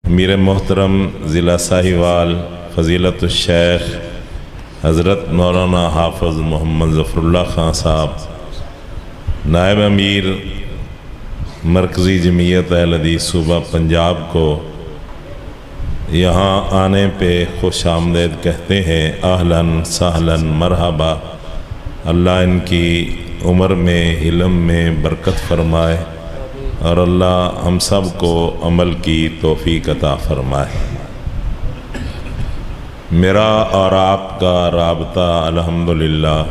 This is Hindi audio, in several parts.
अमीर मोहतरम ज़िला साहिवाल फ़ज़ीलतुश्शैख हज़रत मौलाना हाफ़िज़ मोहम्मद ज़फ़रुल्लाह ख़ान साहब, नायब अमीर मरकज़ी जमीयत अहले हदीस सूबा पंजाब को यहाँ आने पे खुश आमदीद कहते हैं। आहलन सहलन मरहबा। अल्लाह इनकी उम्र में इल्म में बरकत फ़रमाए और अल्लाह हम सब को अमल की तौफ़ीक़ अता फ़रमाए। मेरा और आपका राबता अल्हम्दुलिल्लाह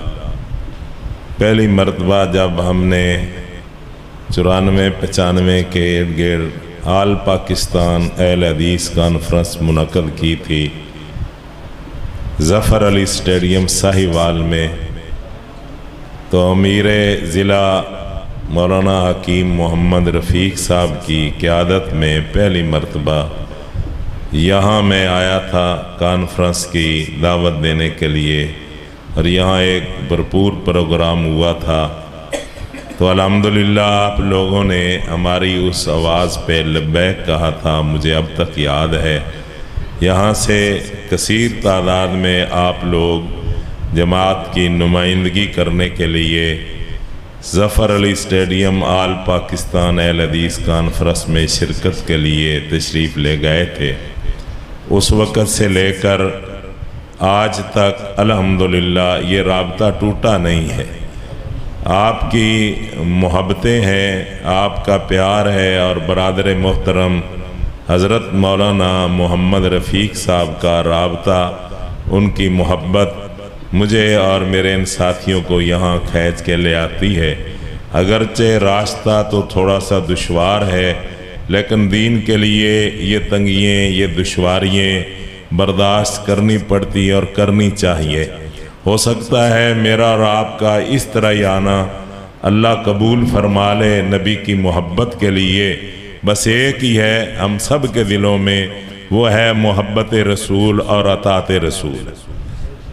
पहली मरतबा जब हमने 94-95 के इर्द गिर्द आल पाकिस्तान अहले हदीस कॉन्फ्रेंस मुनक़द की थी ज़फ़र अली स्टेडियम साहिवाल में, तो अमीर ज़िला मौलाना हकीम मोहम्मद रफ़ीक साहब की क़यादत में पहली मरतबा यहाँ मैं आया था कॉन्फ्रेंस की दावत देने के लिए, और यहाँ एक भरपूर प्रोग्राम हुआ था। तो अल्हम्दुलिल्लाह आप लोगों ने हमारी उस आवाज़ पे लब्बैक कहा था, मुझे अब तक याद है। यहाँ से कसीर तादाद में आप लोग जमात की नुमाइंदगी करने के लिए ज़फ़र अली स्टेडियम आल पाकिस्तान अहले हदीस कॉन्फ्रेंस में शिरकत के लिए तशरीफ़ ले गए थे। उस वक़्त से लेकर आज तक अल्हम्दुलिल्लाह ये राबता टूटा नहीं है। आपकी मोहब्बतें हैं, आपका प्यार है, और बरादर मोहतरम हज़रत मौलाना मोहम्मद रफ़ीक साहब का राबता, उनकी मोहब्बत मुझे और मेरे इन साथियों को यहाँ खींच के ले आती है। अगरचे रास्ता तो थोड़ा सा दुश्वार है, लेकिन दीन के लिए ये तंगियाँ, ये दुश्वारियाँ बर्दाश्त करनी पड़ती और करनी चाहिए। हो सकता है मेरा और आपका इस तरह ही आना अल्लाह कबूल फरमा ले नबी की मोहब्बत के लिए। बस एक ही है हम सब के दिलों में, वो है मोहब्बत रसूल और अतात रसूल।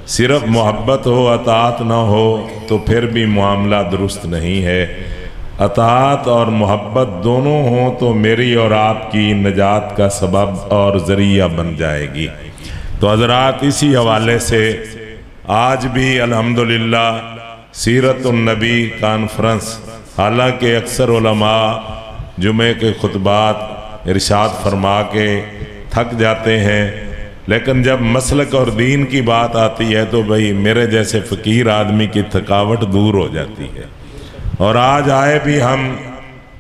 सिर्फ मोहब्बत हो अतात ना हो तो फिर भी मामला दुरुस्त नहीं है। अतात और मोहब्बत दोनों हों तो मेरी और आपकी नजात का सबब और ज़रिया बन जाएगी। तो हज़रात, इसी हवाले से आज भी अल्हम्दुलिल्लाह सीरतुन नबी कॉन्फ्रेंस, हालांकि अक्सर उलमा जुमे के खुतबात इरशाद फरमा के थक जाते हैं, लेकिन जब मसलक और दीन की बात आती है तो भाई मेरे जैसे फ़कीर आदमी की थकावट दूर हो जाती है। और आज आए भी हम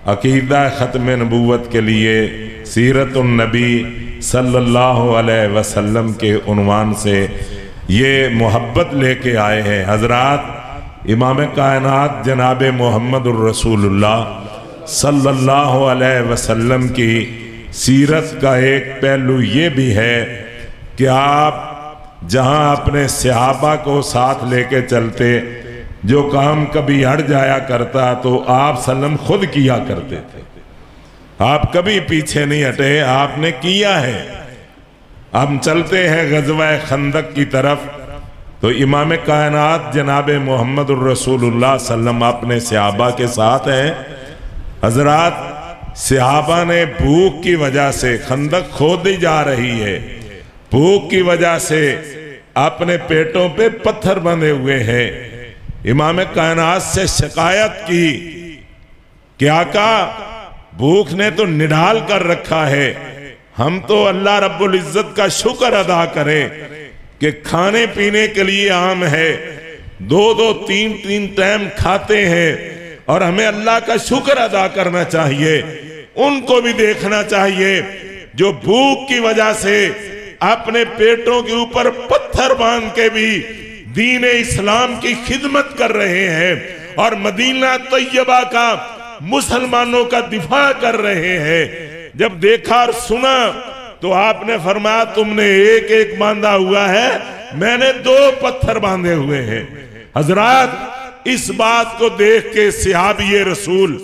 अकीदा ख़त्म नबूवत के लिए सीरतुन नबी सल्लल्लाहु अलैहि वसल्लम के उन्वान से ये मोहब्बत लेके आए हैं। हज़रात, इमाम कायनात जनाब मोहम्मदुर रसूलुल्लाह सल्लल्लाहु अलैहि वसल्लम की सीरत का एक पहलू ये भी है कि आप जहाँ अपने सहाबा को साथ लेके चलते, जो काम कभी हट जाया करता तो आप सल्लम खुद किया करते थे। आप कभी पीछे नहीं हटे, आपने किया है। हम चलते हैं ग़ज़वा खंदक की तरफ, तो इमाम कायनात जनाब मोहम्मदुर रसूलुल्लाह सल्लम अपने सहाबा के साथ हैं। हज़रात, सहाबा ने भूख की वजह से, खंदक खोदी जा रही है, भूख की वजह से अपने पेटों पे पत्थर बंधे हुए हैं। इमाम कायनात से शिकायत की कि आका, भूख ने तो निढाल कर रखा है, हम तो अल्लाह रब्बुल इज्जत का शुक्र अदा करें कि खाने पीने के लिए आम है, 2-2 3-3 टाइम खाते हैं, और हमें अल्लाह का शुक्र अदा करना चाहिए। उनको भी देखना चाहिए जो भूख की वजह से अपने पेटों के ऊपर पत्थर बांध के भी दीन इस्लाम की खिदमत कर रहे हैं और मदीना तैयबा का मुसलमानों का दिफा कर रहे हैं। जब देखा और सुना तो आपने फरमाया, तुमने एक एक बांधा हुआ है, मैंने 2 पत्थर बांधे हुए हैं। हजरात, इस बात को देख के सहाबी रसूल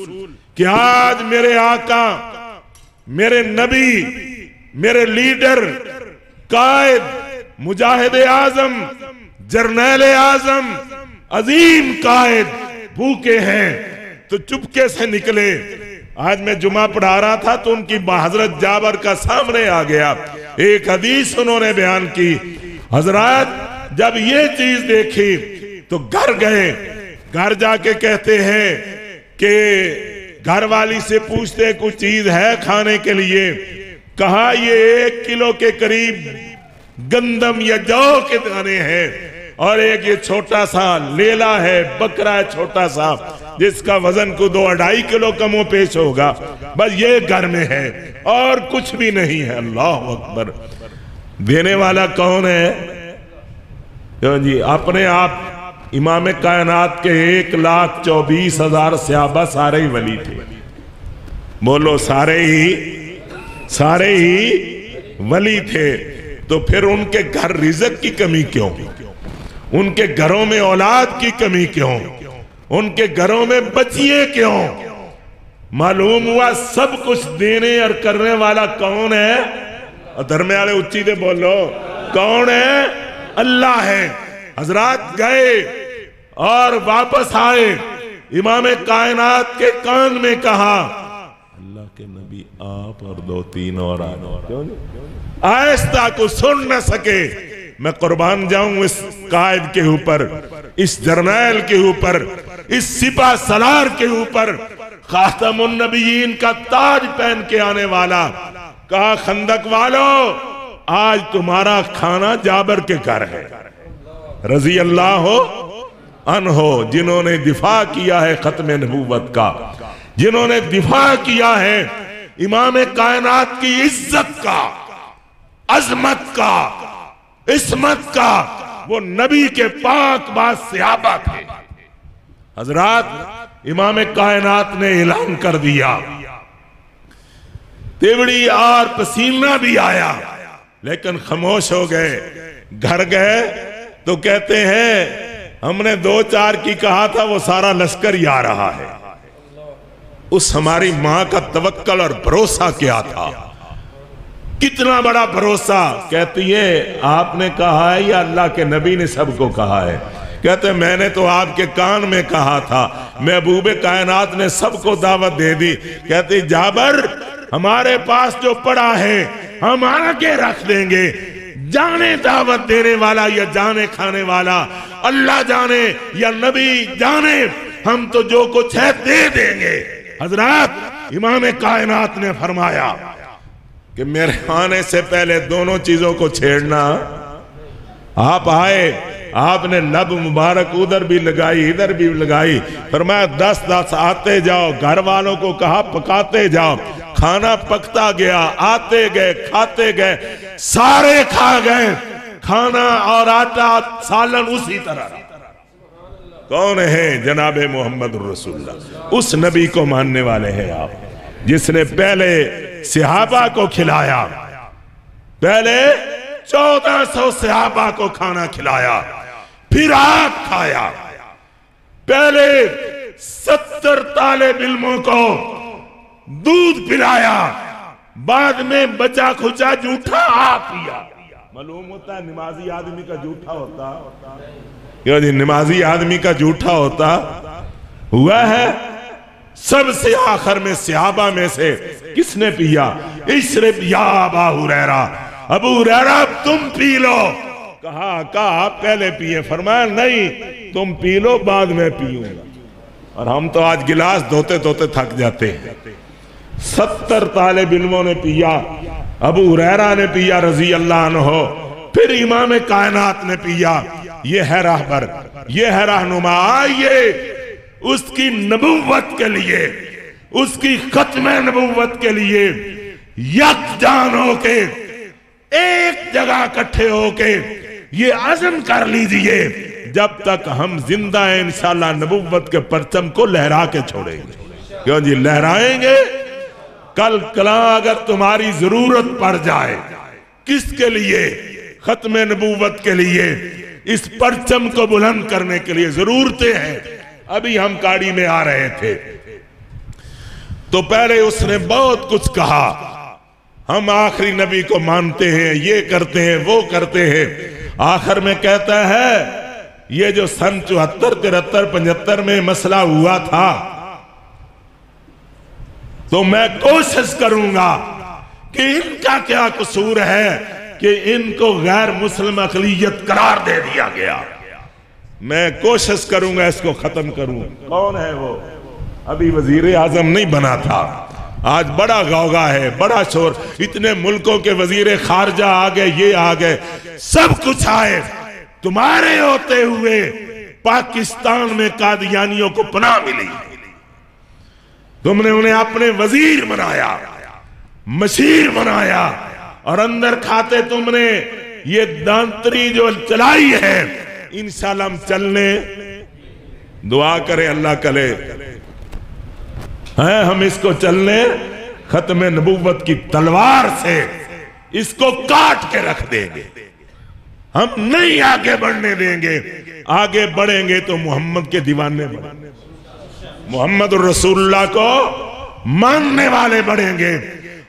कि आज मेरे आका, मेरे नबी, मेरे लीडर, कायद, मुजाहिद आजम, जर्नैल आजम, अजीम कायद भूखे हैं, तो चुपके से निकले आज मैं जुमा पढ़ा रहा था तो उनकी हजरत जाबर का सामने आ गया, एक हदीस उन्होंने बयान की। हजरत जब ये चीज देखी तो घर गए, घर जाके कहते हैं कि घर वाली से पूछते कुछ चीज है खाने के लिए। कहा ये 1 किलो के करीब गंदम या जौ के दाने हैं और एक ये छोटा सा लेला है, बकरा है छोटा सा, जिसका वजन को 2-2.5 किलो कमो पेश होगा। बस ये घर में है और कुछ भी नहीं है। अल्लाह अकबर। देने वाला कौन है? क्यों जी, अपने आप इमाम कायनात के 1,24,000 सहाबा सारे ही वली थे। बोलो सारे ही वली थे। तो फिर उनके घर रिज़्क़ की कमी क्यों? उनके घरों में औलाद की कमी क्यों? उनके घरों में बचिए क्यों? मालूम हुआ सब कुछ देने और करने वाला कौन है? धर्मे वाले उच्ची दे बोलो, कौन है? अल्लाह है। हजरात गए और वापस आए, इमाम कायनात के कान में कहा, अल्लाह के नबी आप और 2-3 और आहिस्ता को सुन न सके। मैं कुर्बान जाऊं इस कायद के ऊपर, इस जर्नैल के ऊपर, इस सिपा सलार के ऊपर, खातमुन नबीयीन का ताज पहन के आने वाला। कहा खंदक वालों, आज तुम्हारा खाना जाबर के घर है। रजी अल्लाह अन्हो, जिन्होंने दिफा किया है खत्म नबूवत का, जिन्होंने दिफा किया है इमाम कायनात की इज्जत का, अजमत का, इस्मत का, वो नबी के पाक बाज सहाबा थे। हजरात इमाम कायनात ने ऐलान कर दिया, तिवड़ी और पसीना भी आया, लेकिन खामोश हो गए। घर गए तो कहते हैं हमने 2-4 की कहा था, वो सारा लश्कर ही आ रहा है। उस हमारी मां का तवक्कल और भरोसा क्या था, कितना बड़ा भरोसा। कहती है आपने कहा है या अल्लाह के नबी ने सबको कहा है? कहते मैंने तो आपके कान में कहा था, महबूबे कायनात ने सबको दावत दे दी। कहती जाबर हमारे पास जो पड़ा है हम आगे रख देंगे, जाने दावत देने वाला या जाने खाने वाला, अल्लाह जाने या नबी जाने, हम तो जो कुछ है दे देंगे। हजरत इमाम कायनात ने फरमाया कि मेरे आने से पहले दोनों चीजों को छेड़ना। आप आए, आपने लब मुबारक उधर भी लगाई इधर भी लगाई, फरमाया 10-10 आते जाओ, घर वालों को कहा पकाते जाओ। खाना पकता गया, आते गए, खाते गए, सारे खा गए। खाना और आटा सालन उसी तरह। कौन है? जनाबे मोहम्मद रसूलुल्लाह। उस नबी को मानने वाले हैं आप, जिसने पहले सहाबा को खिलाया, पहले 1400 सहाबा को खाना खिलाया, फिर आप खाया। पहले 70 तालिब इल्मों को दूध पिलाया, बाद में बचा खुचा जूठा आप पिया। मालूम होता है नमाजी आदमी का जूठा होता, क्यों जी? नमाजी आदमी का जूठा होता हुआ है। सबसे आखिर में सहाबा में से किसने पिया? इसरे पिया अबू हुरैरा। अबू हुरैरा तुम पी लो। कहा पहले पिए। फरमाया नहीं तुम पी लो, बाद में पीऊंगा। और हम तो आज गिलास धोते धोते थक जाते हैं। 70 तालिब इल्मों ने पिया, अबू हुरैरा ने पिया रजी अल्लाह अन्हो, फिर इमाम कायनात ने पिया। ये है राहबर, ये है रहनुमा। आइए उसकी नबुव्वत के लिए, उसकी खत्म नबुव्वत के लिए यकजान होके एक जगह इकट्ठे होके ये अज़म कर लीजिए, जब तक हम जिंदा हैं इंशाअल्लाह नबुव्वत के परचम को लहरा के छोड़ेंगे। क्यों जी? लहराएंगे। कल कला अगर तुम्हारी जरूरत पड़ जाए, किसके लिए? खत्म नबुव्वत के लिए, इस परचम को बुलंद करने के लिए जरूरतें हैं। अभी हम गाड़ी में आ रहे थे तो पहले उसने बहुत कुछ कहा, हम आखिरी नबी को मानते हैं, ये करते हैं, वो करते हैं। आखिर में कहता है ये जो सन 74, 73, 75 में मसला हुआ था, तो मैं कोशिश करूंगा कि इनका क्या कसूर है कि इनको गैर मुस्लिम अक़लियत करार दे दिया गया। मैं कोशिश करूंगा इसको खत्म करूं। कौन है वो? अभी वजीर आजम नहीं बना था, आज बड़ा गौगा है, बड़ा शोर, इतने मुल्कों के वजीर खारजा आ गए, ये आ गए, सब कुछ आए, तुम्हारे होते हुए पाकिस्तान में कादियानियों को पनाह मिली। तुमने उन्हें अपने वजीर बनाया, मशीर बनाया, और अंदर खाते तुमने ये दांतरी जो चलाई है, इंशाल्लाह हम चलने, दुआ करे अल्लाह करे हैं, हम इसको चलने खत्म नबूवत की तलवार से इसको काट के रख देंगे। हम नहीं आगे बढ़ने देंगे। आगे बढ़ेंगे तो मोहम्मद के दीवाने बढ़ेंगे, मोहम्मद रसूलुल्लाह को मानने वाले बढ़ेंगे।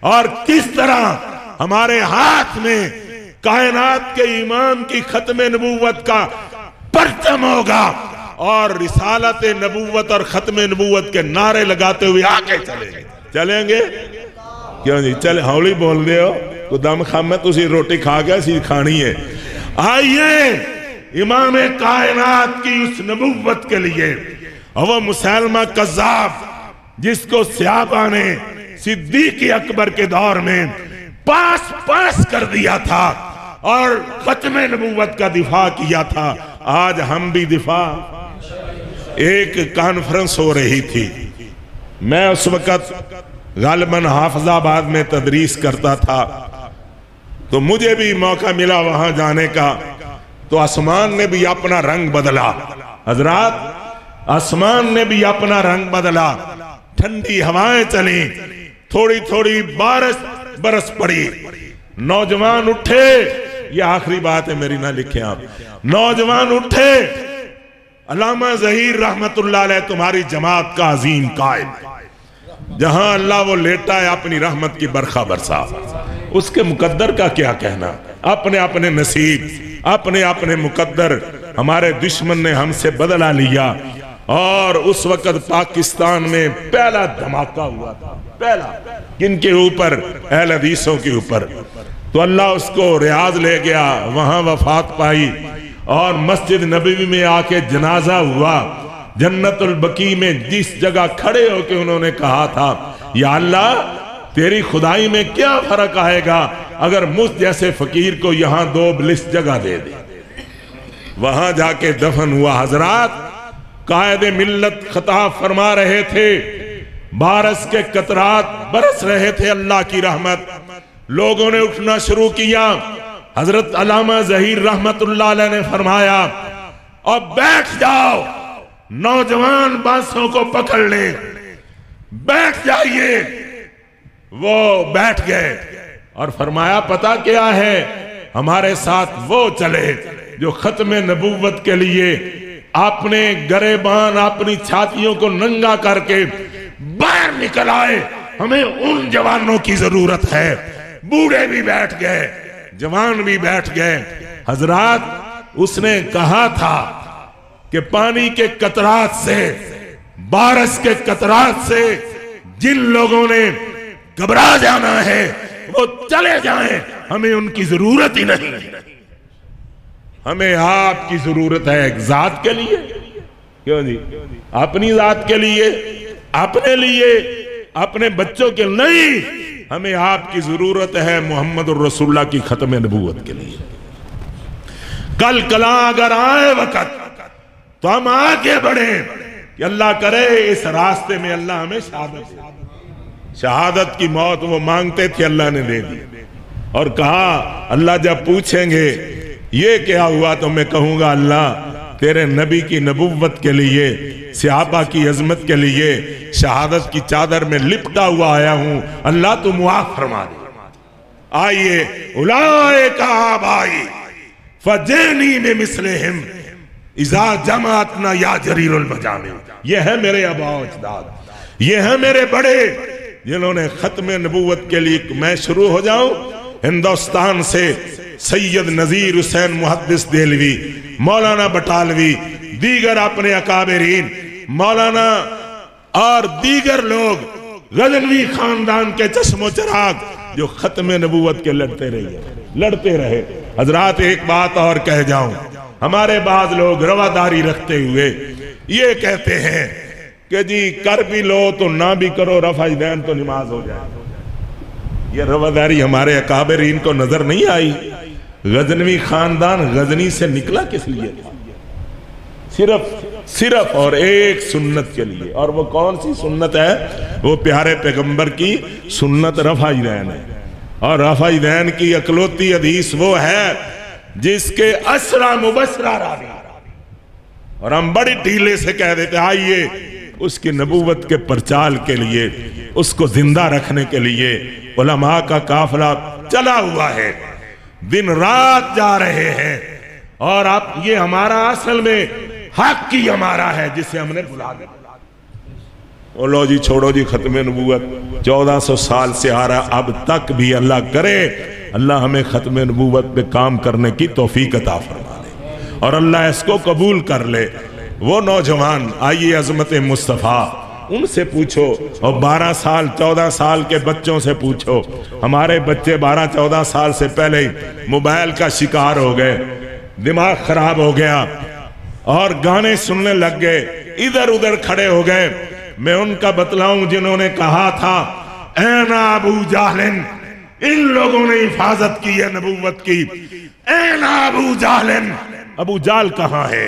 और किस तरह हमारे हाथ में कायनात के इमाम की खत्म नबूवत का परचम होगा और रिसालत नबूवत और खत्म नबूवत के नारे लगाते हुए आगे चलेंगे। क्यों जी? चले हौली बोल दे हो, तो दम खामे तुसी रोटी खा गया सी खानी है। आइए इमाम कायनात की उस नबूवत के लिए, और वो मुसलमा कज़्ज़ाब जिसको सहाबा ने सिद्दीक़ अकबर के दौर में पास कर दिया था और खत्म नबूवत का दिफा किया था, आज हम भी दिफा। एक कॉन्फ्रेंस हो रही थी, मैं उस वक़्त गालिबन हाफिजाबाद में तदरीस करता था, तो मुझे भी मौका मिला वहां जाने का। तो आसमान ने भी अपना रंग बदला, हजरात, आसमान ने भी अपना रंग बदला, ठंडी हवाएं चली, थोड़ी थोड़ी बारिश बरस पड़ी, नौजवान उठे, ये आखिरी बात है मेरी, ना लिखे आप, नौजवान उठे, अल्लामा ज़हीर रहमतुल्लाह अलैह तुम्हारी जमात का अजीम कायद, जहां अल्लाह वो लेटा है अपनी रहमत की बरखा बरसा, उसके मुकद्दर का क्या कहना, अपने अपने नसीब, अपने अपने मुकद्दर हमारे दुश्मन ने हमसे बदला लिया। और उस वक्त पाकिस्तान में पहला धमाका हुआ था, पहला, किनके ऊपर? अहले हदीसों के ऊपर। तो अल्लाह उसको रियाज ले गया, वहां वफात पाई, और मस्जिद नबवी में आके जनाजा हुआ। जन्नतुल बकी में जिस जगह खड़े होके उन्होंने कहा था, या अल्लाह तेरी खुदाई में क्या फर्क आएगा अगर मुझ जैसे फकीर को यहां 2 बिलिस जगह दे दे। वहां जाके दफन हुआ। हजरात, कायद मिल्लत खताब फरमा रहे थे, बारिश के कतरात बरस रहे थे, अल्लाह की रहमत, लोगों ने उठना शुरू किया। हजरत अल्लामा ज़हीर रहमतुल्लाह अलैह ने फरमाया, अब बैठ जाओ, नौजवान बांसों को पकड़ ले, बैठ जाइए। वो बैठ गए और फरमाया, पता क्या है, हमारे साथ वो चले जो खत्म नबूवत के लिए अपने गरेबान, अपनी छातियों को नंगा करके बाहर निकल आए। हमें उन जवानों की जरूरत है। बूढ़े भी बैठ गए, जवान भी बैठ गए। हजरात, उसने कहा था कि पानी के कतरात से, बारिश के कतरात से जिन लोगों ने घबरा जाना है वो चले जाएं, हमें उनकी जरूरत ही नहीं। हमें आपकी जरूरत है एक जात के लिए। क्यों जी? अपनी जात के लिए, अपने लिए, अपने बच्चों के नहीं, हमें आपकी जरूरत है मोहम्मद रसूलुल्लाह की खत्म नबूवत के लिए। कल कला अगर आए वक्त तो हम आगे बढ़े कि अल्लाह करे इस रास्ते में अल्लाह हमें शहादत की मौत वो मांगते थे, अल्लाह ने दे दी। और कहा, अल्लाह जब पूछेंगे ये क्या हुआ, तो मैं कहूंगा अल्लाह तेरे नबी की नबुव्वत के लिए, सहाबा की अजमत के लिए शहादत की चादर में लिपटा हुआ आया हूं, अल्लाह तू मुआफ फरमा दे। आइए, उलाए का भाई फजेनी में मिसलेहिम इज़ा जमाअतना या जरीरुल मजामी। ये है मेरे आबाओ अजदाद, ये है मेरे बड़े जिन्होंने खत्म नबूवत के लिए। मैं शुरू हो जाऊं हिंदुस्तान से, सैयद नजीर हुसैन मुहद्दिस देलवी, मौलाना बटालवी, दीगर अपने अकाबरीन, मौलाना और दीगर लोग गजनवी खानदान के चश्मो चिराग जो खत्म नबूवत के लड़ते रहे। हजरात एक बात और कह जाऊं, हमारे बाज लोग रवादारी रखते हुए ये कहते हैं कि जी कर भी लो तो ना भी करो, रफ़ा दैन तो नमाज हो जाए। ये रवादारी हमारे अकाबरीन को नजर नहीं आई। गजनवी खानदान गजनी से निकला किस लिए था? सिर्फ और एक सुन्नत के लिए। और वो कौन सी सुन्नत है? वो प्यारे पैगंबर की सुन्नत रफ़ा दैन है। और रफ़ा दैन की अकलौती हदीस वो है जिसके असरा मुबशरा रावी, और हम बड़ी ढीले से कह देते आइए उसकी नबूवत के प्रचार के लिए, उसको जिंदा रखने के लिए उलमा का काफिला चला हुआ है, दिन रात जा रहे हैं। और आप ये हमारा असल में हक ही हमारा है जिसे हमने बुला दिया। लो जी छोड़ो जी, खत्म नबूवत 1400 साल से आ रहा, अब तक भी अल्लाह करे अल्लाह हमें खत्म नबूवत पे काम करने की तौफीक अता फरमा दे और अल्लाह इसको कबूल कर ले। वो नौजवान आइए अजमत मुस्तफ़ा उनसे पूछो, और 12 साल 14 साल के बच्चों से पूछो। हमारे बच्चे 12-14 साल से पहले ही मोबाइल का शिकार हो गए, दिमाग खराब हो गया और गाने सुनने लग गए, इधर उधर खड़े हो गए। मैं उनका बतलाऊं जिन्होंने कहा था ऐना अबू जाहलिन, इन लोगों ने हिफाजत की है नबूवत की। ऐना अबू जाहलिन, अबू जाल कहां है?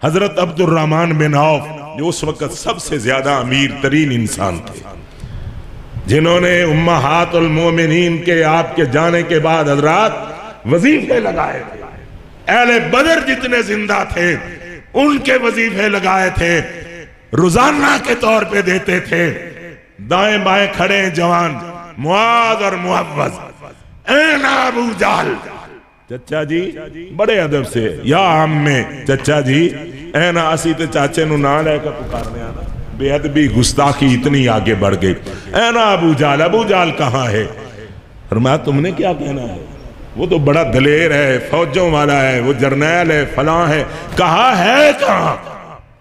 हजरत अब्दुर्रहमान बिन औफ जो उस वक्त सबसे ज्यादा अमीर तरीन इंसान थे, जिन्होंने उम्महातुल मोमिनीन के आपके जाने के बाद हजरात वजीफे लगाए थे। अहले बदर जितने जिंदा थे उनके वजीफे लगाए थे, रोजाना के तौर पे देते थे। दाएं बाएं खड़े जवान मुआज और मुअव्वज, ऐना अबू जहल, चचा जी बड़े अदब से या आम्मे चचा जी, ऐना असी ते चाचे नु ना लेकर पुकारने आना, बेअदबी गुस्ताखी इतनी आगे बढ़ गई। ऐना अबू जहल, अबू जहल कहाँ है? फरमाया तुमने क्या कहना है? वो तो बड़ा दलेर है, फौजों वाला है, वो जर्नैल है, फलां है। कहा है कहाँ?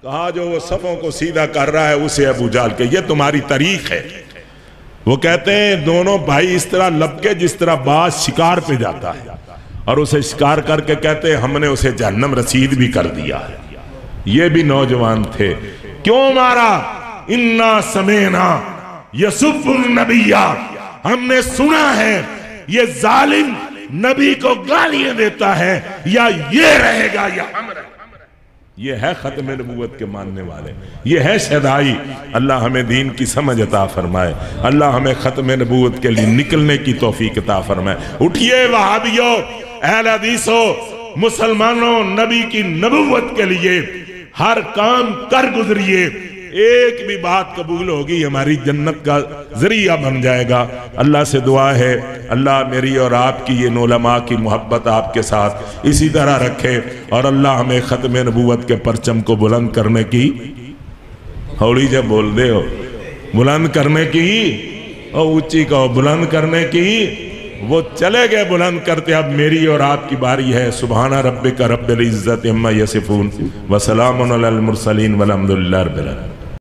कहा जो वो सफों को सीधा कर रहा है उसे अबू जहल के। ये तुम्हारी तारीख है। वो कहते हैं दोनों भाई इस तरह लपके जिस तरह बाज शिकार पे जाता है और उसे शिकार करके कहते हैं हमने उसे जहन्नम रसीद भी कर दिया है। ये भी नौजवान थे। क्यों मारा? इन्ना समेना यसुब्बुन नबिया, हमने सुना है ये जालिम नबी को गालियां देता है, या ये रहेगा या हम रहेगा। ये है खत्म नबूवत के मानने वाले, ये है शदाई। अल्लाह हमें दीन की समझ अता फरमाए, अल्लाह हमें खत्म नबूवत के लिए निकलने की तौफीक अता फरमाए। उठिए वहाबियों, अहले हदीसों, मुसलमानों, नबी की नबूवत के लिए हर काम कर गुजरिए। एक भी बात कबूल होगी हमारी जन्नत का जरिया बन जाएगा। अल्लाह से दुआ है अल्लाह मेरी और आपकी ये उलमा की मोहब्बत आपके साथ इसी तरह रखे और अल्लाह हमें खत्म नबूवत के परचम को बुलंद करने की, हौली जब बोल दे हो, बुलंद करने की, और ऊंची कहो बुलंद करने की। वो चले गए बुलंद करते, अब मेरी और आपकी बारी है। सुबहाना रब्बिका रब्बिल इज्जति अम्मा यसिफून व सलामुन अलल मुरसलीन वल्हम्दुलिल्लाहि रब्बिल आलमीन।